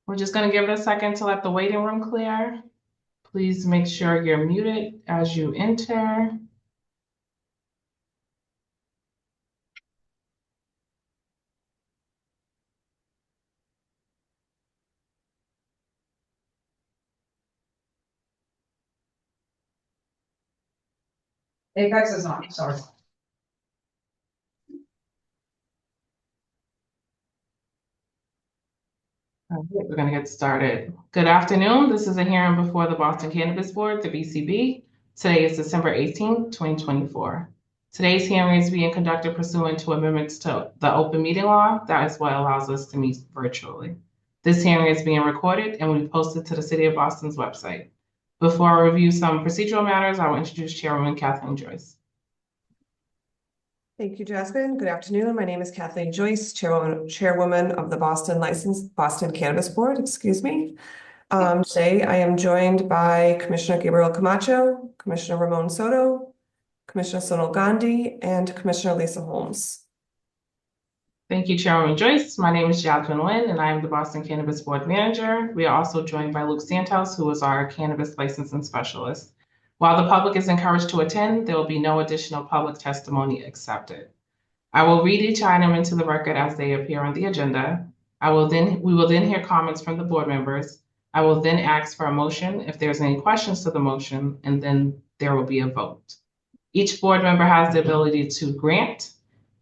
We're just going to give it a second to let the waiting room clear. Please make sure you're muted as you enter. Apex is on, sorry. All right, we're going to get started. Good afternoon. This is a hearing before the Boston Cannabis Board, the BCB. Today is December 18th, 2024. Today's hearing is being conducted pursuant to amendments to the open meeting law. That is what allows us to meet virtually. This hearing is being recorded and will be posted to the City of Boston's website. Before I review some procedural matters, I will introduce Chairwoman Kathleen Joyce. Thank you, Jasmine. Good afternoon. My name is Kathleen Joyce, chairwoman of the Boston Cannabis Board, excuse me. Today I am joined by Commissioner Gabriel Camacho, Commissioner Ramon Soto, Commissioner Sonal Gandhi, and Commissioner Lisa Holmes. Thank you, Chairwoman Joyce. My name is Jasmine Nguyen, and I am the Boston Cannabis Board Manager. We are also joined by Luke Santos, who is our Cannabis Licensing Specialist. While the public is encouraged to attend, there will be no additional public testimony accepted. I will read each item into the record as they appear on the agenda. We will then hear comments from the board members. I will then ask for a motion if there's any questions to the motion, and then there will be a vote. Each board member has the ability to grant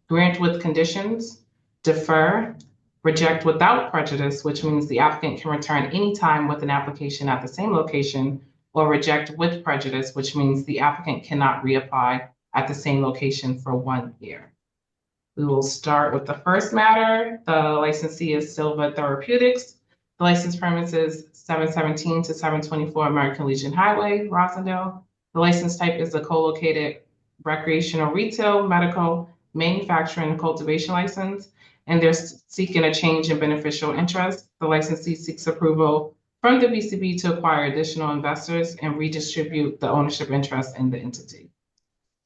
with conditions, defer, reject without prejudice, which means the applicant can return anytime with an application at the same location, or reject with prejudice, which means the applicant cannot reapply at the same location for 1 year. We will start with the first matter. The licensee is Silva Therapeutics. The license premise is 717 to 724 American Legion Highway, Rosendale. The license type is a co-located recreational retail, medical, manufacturing, and cultivation license, and they're seeking a change in beneficial interest. The licensee seeks approval from the BCB to acquire additional investors and redistribute the ownership interest in the entity.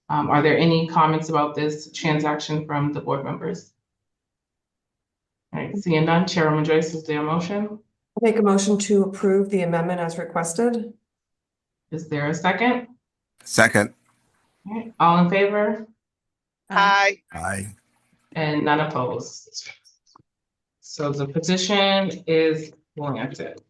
Are there any comments about this transaction from the board members? All right, seeing none, Chairwoman Joyce, is there a motion? I'll make a motion to approve the amendment as requested. Is there a second? Second. All right, all in favor? Aye. Aye. And none opposed. So the petition is granted.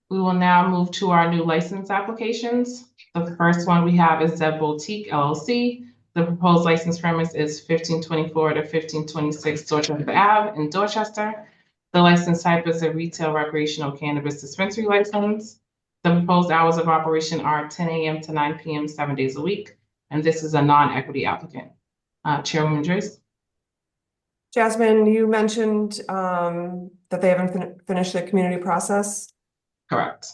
We will now move to our new license applications. The first one we have is Zeb Boutique LLC. The proposed license premise is 1524 to 1526 Dorchester Ave in Dorchester. The license type is a retail recreational cannabis dispensary license. The proposed hours of operation are 10 a.m. to 9 p.m. 7 days a week. And this is a non-equity applicant. Chairwoman Joyce. Jasmine, you mentioned that they haven't finished the community process. Correct.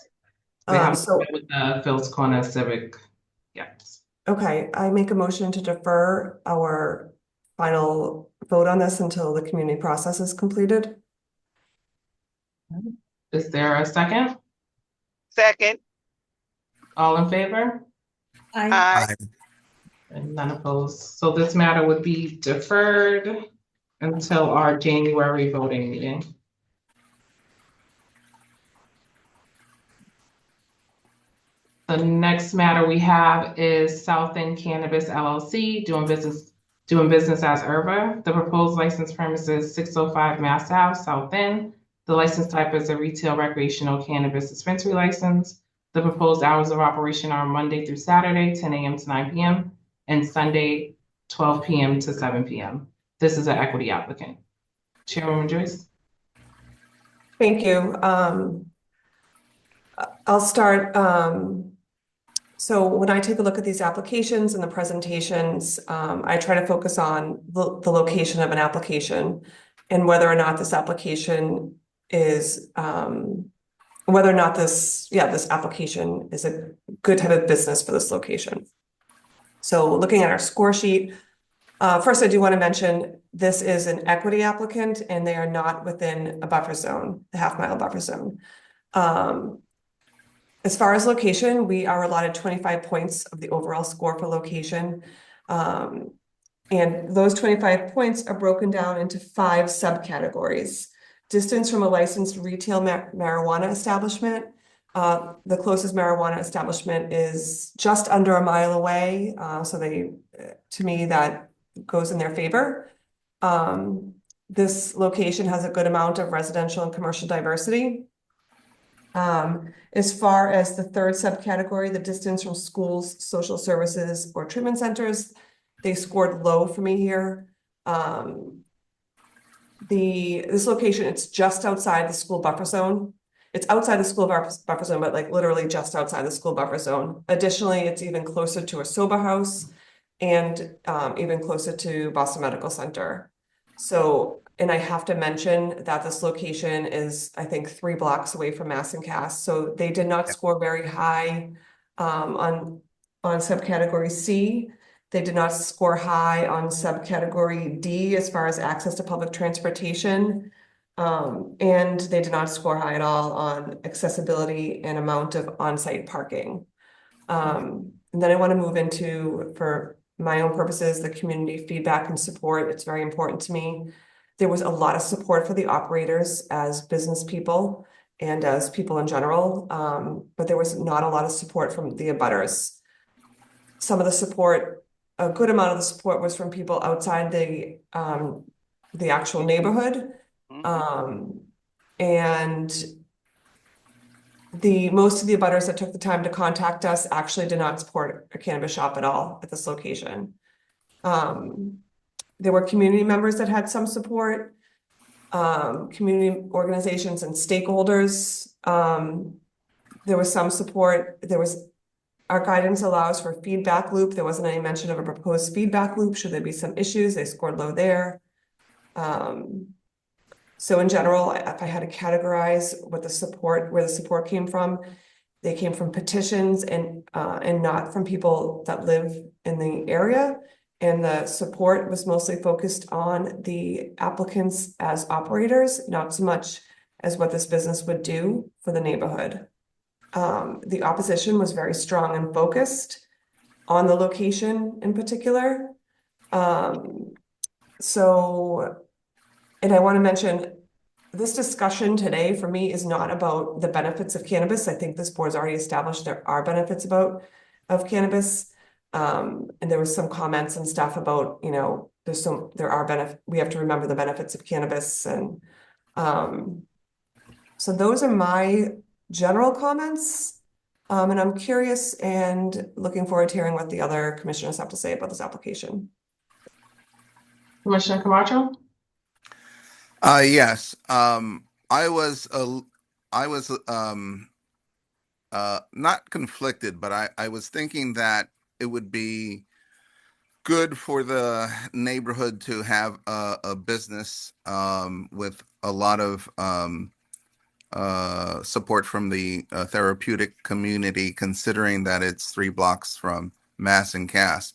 They have So with the Phil's Corner Civic. Yes. okay, I make a motion to defer our final vote on this until the community process is completed. Is there a second? Second. All in favor? Aye. Aye. And none opposed. So this matter would be deferred until our January voting meeting. The next matter we have is South End Cannabis LLC, doing business as Erva. The proposed license premise is 605 Mass Ave, South End. The license type is a retail recreational cannabis dispensary license. The proposed hours of operation are Monday through Saturday, 10 a.m. to 9 p.m. and Sunday, 12 p.m. to 7 p.m. This is an equity applicant. Chairwoman Joyce. Thank you. I'll start. So when I take a look at these applications and the presentations, I try to focus on the location of an application and whether or not this application is, whether or not this application is a good type of business for this location. So looking at our score sheet, first I do want to mention this is an equity applicant and they are not within a buffer zone, the half-mile buffer zone. As far as location, we are allotted 25 points of the overall score for location. And those 25 points are broken down into 5 subcategories. Distance from a licensed retail marijuana establishment. The closest marijuana establishment is just under a mile away. So to me, that goes in their favor. This location has a good amount of residential and commercial diversity. As far as the third subcategory, the distance from schools, social services, or treatment centers, they scored low for me here. This location, it's just outside the school buffer zone. It's outside the school buffer zone, but like literally just outside the school buffer zone. Additionally, it's even closer to a sober house and even closer to Boston Medical Center. So, and I have to mention that this location is, I think, 3 blocks away from Mass and Cass. So they did not score very high on subcategory C. They did not score high on subcategory D as far as access to public transportation. And they did not score high at all on accessibility and amount of on-site parking. And then I want to move into, for my own purposes, the community feedback and support. It's very important to me. There was a lot of support for the operators as business people and as people in general, but there was not a lot of support from the abutters. Some of the support, a good amount of the support was from people outside the actual neighborhood. And most of the abutters that took the time to contact us actually did not support a cannabis shop at all at this location. There were community members that had some support, community organizations and stakeholders. There was some support. Our guidance allows for feedback loop. There wasn't any mention of a proposed feedback loop. Should there be some issues, they scored low there. So in general, if I had to categorize where the support came from, they came from petitions and not from people that live in the area. And the support was mostly focused on the applicants as operators, not so much as what this business would do for the neighborhood. The opposition was very strong and focused on the location in particular. And I want to mention, this discussion today for me is not about the benefits of cannabis. I think this board's already established there are benefits of cannabis. And there was some comments and stuff about, we have to remember the benefits of cannabis. And so those are my general comments. And I'm curious and looking forward to hearing what the other commissioners have to say about this application. Commissioner Camacho? Yes. I was not conflicted, but I was thinking that it would be good for the neighborhood to have a business with a lot of support from the therapeutic community, considering that it's 3 blocks from Mass and Cass.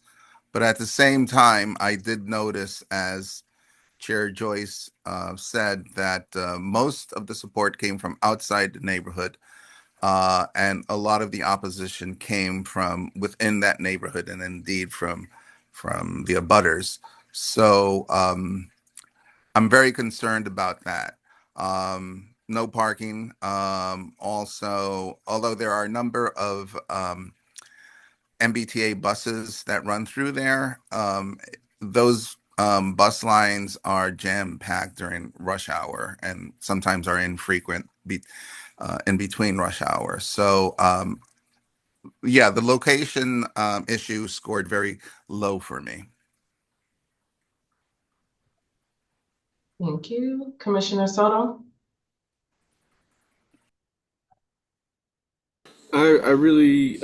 But at the same time, I did notice, as Chair Joyce said, that most of the support came from outside the neighborhood, and a lot of the opposition came from within that neighborhood, and indeed from the abutters. So I'm very concerned about that. No parking. Also, although there are a number of MBTA buses that run through there, those bus lines are jam-packed during rush hour and sometimes are infrequent in between rush hour. So yeah, the location issue scored very low for me. Thank you. Commissioner Soto? I really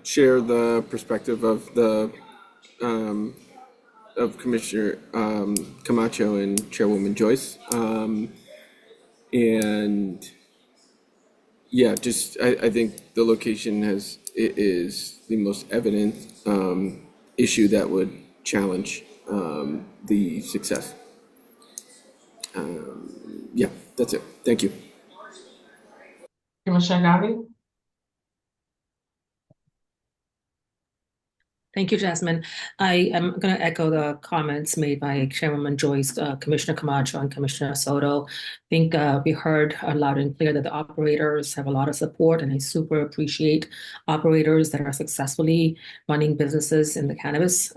share the perspective of Commissioner Camacho and Chairwoman Joyce, and yeah, I think the location is the most evident issue that would challenge the success. Yeah, that's it. Thank you. Commissioner Gotti? Thank you, Jasmine. I am going to echo the comments made by Chairwoman Joyce, Commissioner Camacho, and Commissioner Soto. I think we heard loud and clear that the operators have a lot of support, and I super appreciate operators that are successfully running businesses in the cannabis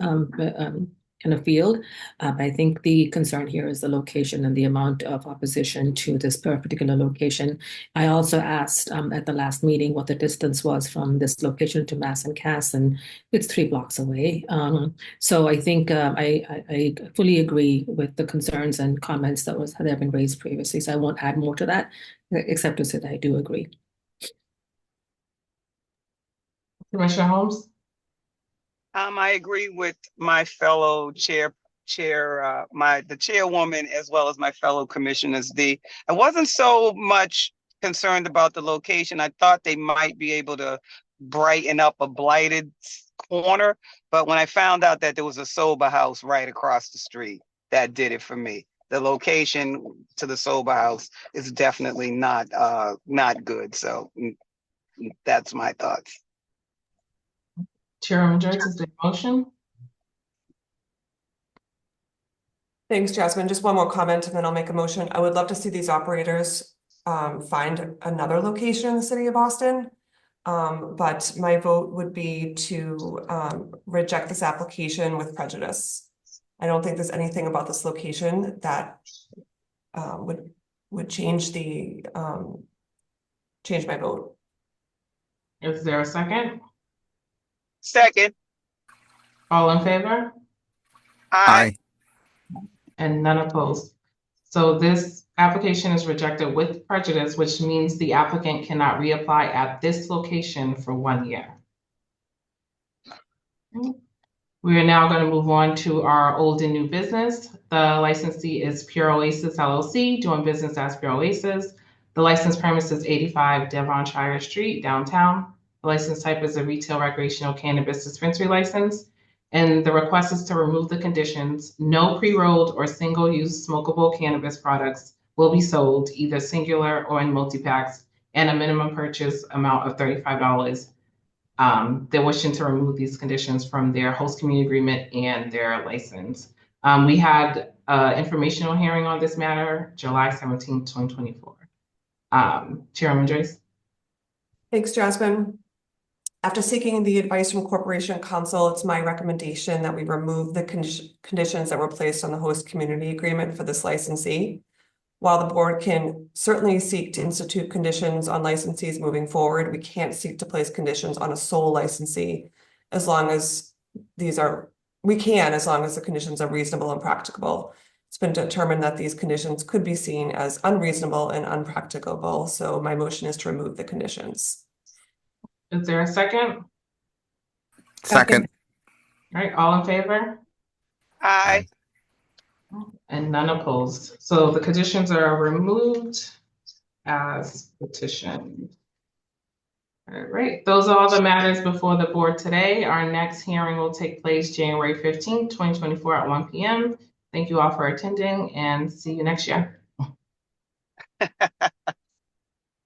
kind of field. I think the concern here is the location and the amount of opposition to this particular location. I also asked at the last meeting what the distance was from this location to Mass and Cass, and it's 3 blocks away. So I think I fully agree with the concerns and comments that have been raised previously. So I won't add more to that, except to say that I do agree. Commissioner Holmes? I agree with my fellow the chairwoman, as well as my fellow commissioners. I wasn't so much concerned about the location. I thought they might be able to brighten up a blighted corner, but when I found out that there was a sober house right across the street, that did it for me. The location to the sober house is definitely not good. So that's my thoughts. Chairwoman Joyce, is there a motion? Thanks, Jasmine. Just one more comment and then I'll make a motion. I would love to see these operators find another location in the city of Boston. But my vote would be to reject this application with prejudice. I don't think there's anything about this location that would change change my vote. Is there a second? Second. All in favor? Aye. And none opposed. So this application is rejected with prejudice, which means the applicant cannot reapply at this location for 1 year. We are now going to move on to our old and new business. The licensee is Pure Oasis LLC, doing business as Pure Oasis. The license premise is 85 Devonshire Street, downtown. The license type is a retail recreational cannabis dispensary license. And the request is to remove the conditions: no pre-rolled or single-use smokable cannabis products will be sold, either singular or in multi-packs, and a minimum purchase amount of $35. They're wishing to remove these conditions from their host community agreement and their license. We had an informational hearing on this matter, July 17, 2024. Chairwoman Joyce. Thanks, Jasmine. After seeking the advice from Corporation Counsel, it's my recommendation that we remove the conditions that were placed on the host community agreement for this licensee. While the board can certainly seek to institute conditions on licensees moving forward, we can't seek to place conditions on a sole licensee as long as as long as the conditions are reasonable and practicable. It's been determined that these conditions could be seen as unreasonable and unpracticable. So my motion is to remove the conditions. Is there a second? Second. All right, all in favor? Aye. And none opposed. So the conditions are removed as petitioned. All right, those are all the matters before the board today. Our next hearing will take place January 15th, 2024 at 1 p.m. Thank you all for attending and see you next year.